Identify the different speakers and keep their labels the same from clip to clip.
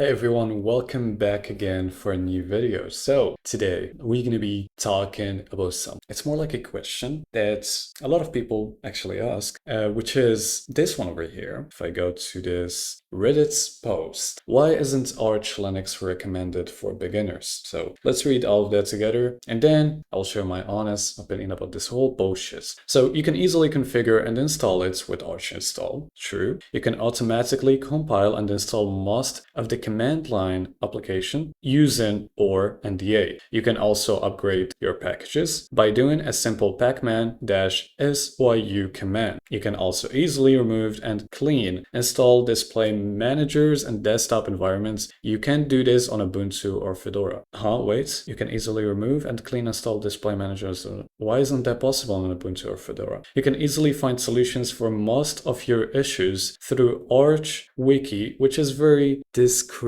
Speaker 1: Hey everyone, welcome back again for a new video. So today we're going to be talking about something. It's more like a question that a lot of people actually ask, which is this one over here. If I go to this Reddit post, why isn't Arch Linux recommended for beginners? So let's read all of that together and then I'll share my honest opinion about this whole bullshit. So you can easily configure and install it with Arch install. True. You can automatically compile and install most of the command line application using or NDA. You can also upgrade your packages by doing a simple pacman-syu command. You can also easily remove and clean install display managers and desktop environments. You can do this on Ubuntu or Fedora. Wait, you can easily remove and clean install display managers. Why isn't that possible on Ubuntu or Fedora? You can easily find solutions for most of your issues through Arch Wiki, which is very descriptive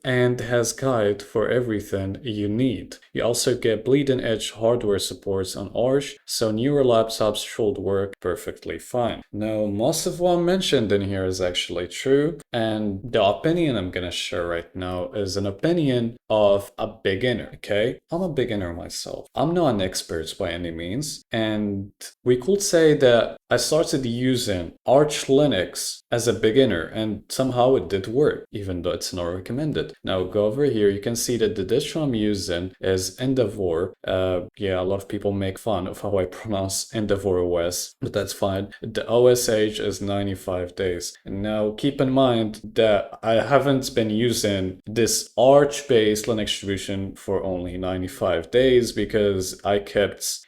Speaker 1: and has guide for everything you need. You also get bleeding edge hardware supports on Arch, so newer laptops should work perfectly fine. Now, most of what I mentioned in here is actually true, and the opinion I'm gonna share right now is an opinion of a beginner, okay? I'm a beginner myself. I'm not an expert by any means, and we could say that I started using Arch Linux as a beginner and somehow it did work, even though it's not recommended. Now go over here, you can see that the distro I'm using is Endeavor. Yeah, a lot of people make fun of how I pronounce Endeavor OS, but that's fine. The OS age is 95 days. And now keep in mind that I haven't been using this Arch-based Linux distribution for only 95 days because I kept,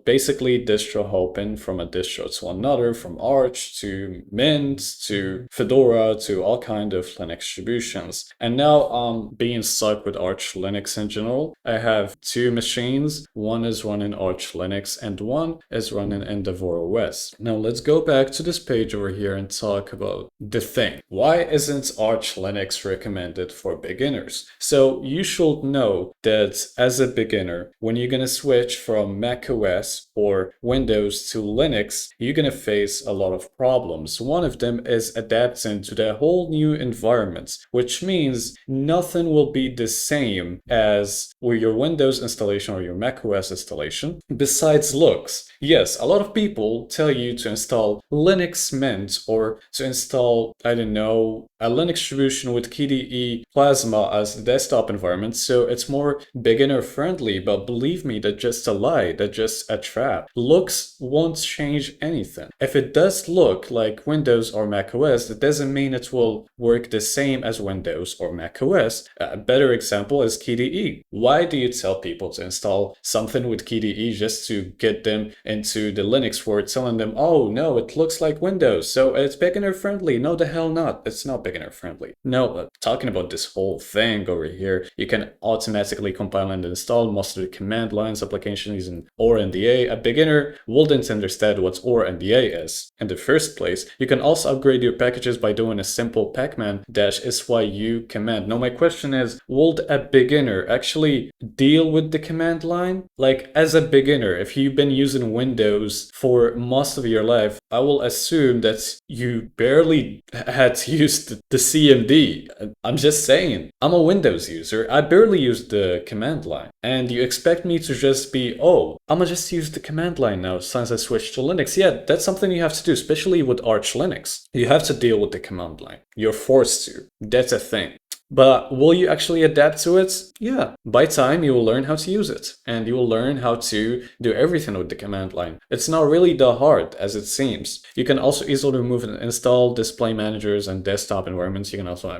Speaker 1: basically distro hopping from a distro to another, from Arch to Mint to Fedora to all kind of Linux distributions. And now I'm being stuck with Arch Linux in general. I have two machines. One is running Arch Linux and one is running Endeavor OS. Now let's go back to this page over here and talk about the thing. Why isn't Arch Linux recommended for beginners? So you should know that as a beginner, when you're gonna switch from macOS or Windows to Linux, you're gonna face a lot of problems. One of them is adapting to the whole new environment, which means nothing will be the same as with your Windows installation or your macOS installation, besides looks. Yes, a lot of people tell you to install Linux Mint or to install, I don't know, a Linux distribution with KDE Plasma as the desktop environment, so it's more beginner friendly, but believe me, that's just a lie, that's just a trap. Looks won't change anything. If it does look like Windows or macOS, that doesn't mean it will work the same as Windows or macOS. A better example is KDE. Why do you tell people to install something with KDE just to get them into the Linux world, telling them, oh no, it looks like Windows, so it's beginner friendly? No, the hell not. It's not beginner friendly. No, talking about this whole thing over here, you can automatically compile and install most of the command lines application using OR NDA. A beginner wouldn't understand what OR NDA is in the first place. You can also upgrade your packages by doing a simple pacman-syu command. Now my question is, would a beginner actually deal with the command line? Like, as a beginner, if you've been using Windows for most of your life, I will assume that you barely had to use the CMD. I'm just saying, I'm a Windows user, I barely use the command line. And you expect me to just be, oh, I'ma just use the command line now since I switched to Linux. Yeah, that's something you have to do, especially with Arch Linux. You have to deal with the command line. You're forced to. That's a thing. But will you actually adapt to it? Yeah. By time, you will learn how to use it. And you will learn how to do everything with the command line. It's not really that hard as it seems. You can also easily remove and install display managers and desktop environments. You can also,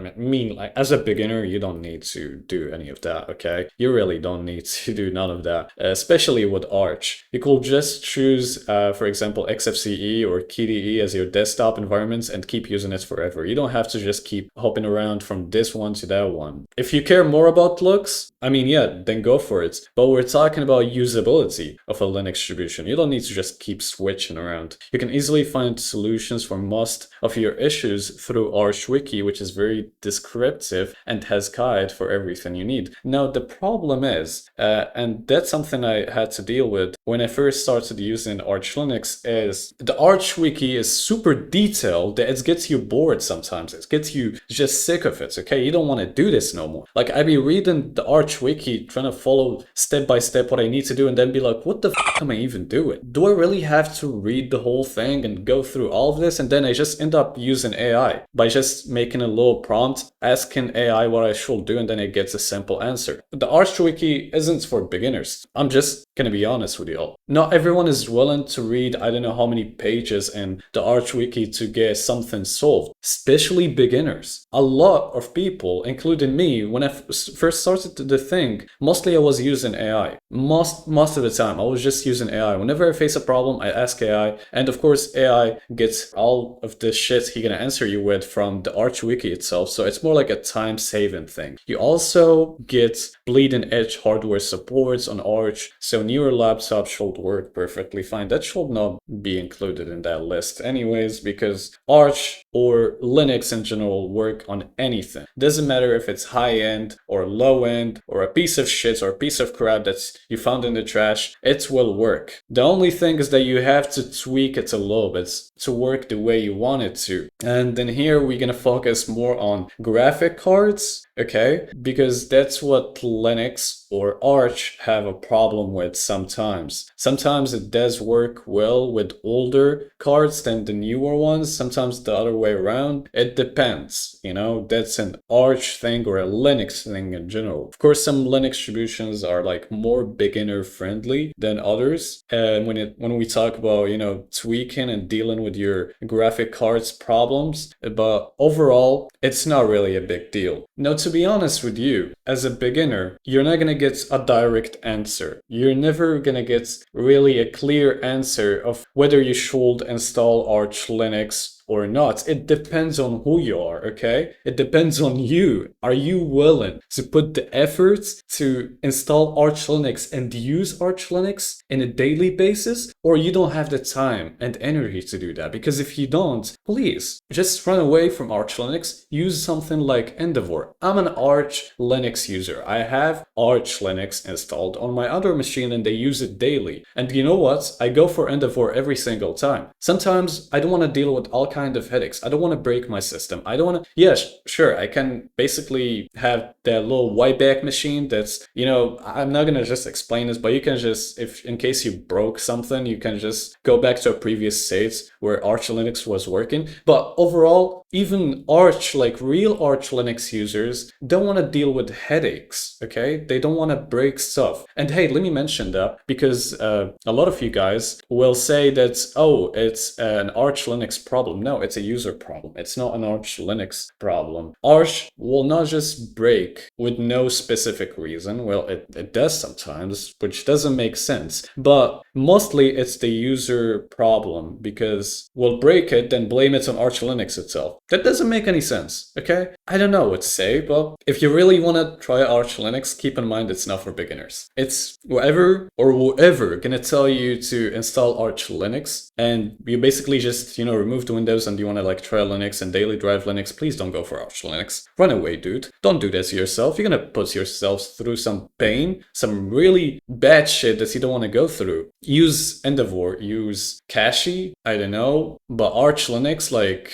Speaker 1: like, as a beginner, you don't need to do any of that, okay? You really don't need to do none of that, especially with Arch. You could just choose, for example, XFCE or KDE as your desktop environments and keep using it forever. You don't have to just keep hopping around from this one to that one. If you care more about looks, yeah, then go for it. But we're talking about usability of a Linux distribution. You don't need to just keep switching around. You can easily find solutions for most of your issues through Arch Wiki, which is very descriptive and has guide for everything you need. Now, the problem is, and that's something I had to deal with when I first started using Arch Linux, is the Arch Wiki is super detailed that it gets you bored sometimes. It gets you just sick of it, okay? You don't want to do this no more. Like, I be reading the Arch Wiki, trying to follow step by step what I need to do, and then be like, what the am I even doing? Do I really have to read the whole thing and go through all of this? And then I just end up using AI by just making a little prompt, asking AI what I should do, and then it gets a simple answer. The Arch Wiki isn't for beginners. I'm just gonna be honest with you all. Not everyone is willing to read I don't know how many pages in the Arch Wiki to get something solved, especially beginners. A lot of people, including me, when I first started the thing, mostly I was using AI. Most of the time I was just using AI. Whenever I face a problem, I ask AI, and of course AI gets all of the shit he gonna answer you with from the Arch Wiki itself, so it's more like a time-saving thing. You also get bleeding-edge hardware supports on Arch, so newer laptops should work perfectly fine. That should not be included in that list anyways, because Arch or Linux in general work on anything. Doesn't matter if it's high-end or low-end or a piece of shit or a piece of crap that you found in the trash, it will work. The only thing is that you have to tweak it a little bit to work the way you want it to. And then here we're gonna focus more on graphic cards, okay? Because that's what Linux or Arch have a problem with sometimes. Sometimes it does work well with older cards than the newer ones, sometimes the other way around. It depends, you know, that's an Arch thing or a Linux thing in general. Of course, some Linux distributions are like more beginner friendly than others. And when we talk about, you know, tweaking and dealing with your graphic cards problems, but overall, it's not really a big deal. Now, to be honest with you, as a beginner, you're not gonna get a direct answer. You're never gonna get really a clear answer of whether you should install Arch Linux or not. It depends on who you are, okay? It depends on you. Are you willing to put the effort to install Arch Linux and use Arch Linux in a daily basis, or you don't have the time and energy to do that? Because if you don't, please just run away from Arch Linux. Use something like Endeavor. I'm an Arch Linux user. I have Arch Linux installed on my other machine and they use it daily. And you know what? I go for Endeavor every single time. Sometimes I don't want to deal with all kinds of headaches. I don't want to break my system. I don't want to, yeah, sure, I can basically have that little Wayback machine that's, you know, I'm not gonna just explain this, but you can just, if in case you broke something, you can just go back to a previous state where Arch Linux was working. But overall, even Arch, like real Arch Linux users, don't want to deal with headaches, okay? They don't want to break stuff. And hey, let me mention that because a lot of you guys will say that, oh, it's an Arch Linux problem. No, it's a user problem. It's not an Arch Linux problem. Arch will not just break with no specific reason. Well, it does sometimes, which doesn't make sense. But mostly it's the user problem because we'll break it, then blame it on Arch Linux itself. That doesn't make any sense, okay? I don't know what to say, but if you really want to try Arch Linux, keep in mind it's not for beginners. It's whoever gonna tell you to install Arch Linux, and you basically just, you know, remove the Windows and you want to like try Linux and daily drive Linux, please don't go for Arch Linux. Run away, dude. Don't do this to yourself. You're gonna put yourself through some pain, some really bad shit that you don't want to go through. Use Endeavor, use Cache, I don't know, but Arch Linux, like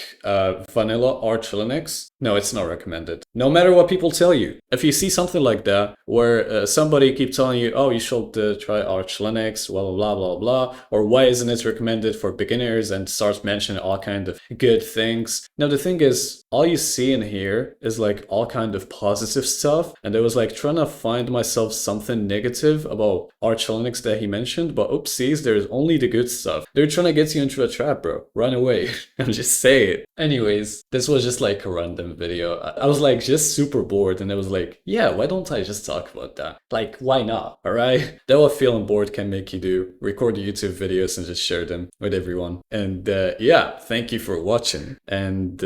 Speaker 1: vanilla Arch Linux, no, it's not recommended. No matter what people tell you. If you see something like that, where somebody keeps telling you, oh, you should try Arch Linux, blah, blah, blah, blah, or why isn't it recommended for beginners, and starts mentioning all kind of good things. Now, the thing is, all you see in here is like all kind of positive stuff, and I was like trying to find myself something negative about Arch Linux that he mentioned, but oopsies, there's only the good stuff. They're trying to get you into a trap, bro. Run away. I'm just saying. Anyways, this was just like a random video. I was like just super bored, and I was like, yeah, why don't I just talk about that? Like, why not? Alright? That what feeling bored can make you do. Record YouTube videos and just share them with everyone. And yeah, thank you for watching. And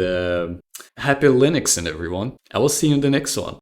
Speaker 1: happy Linuxing, everyone. I will see you in the next one.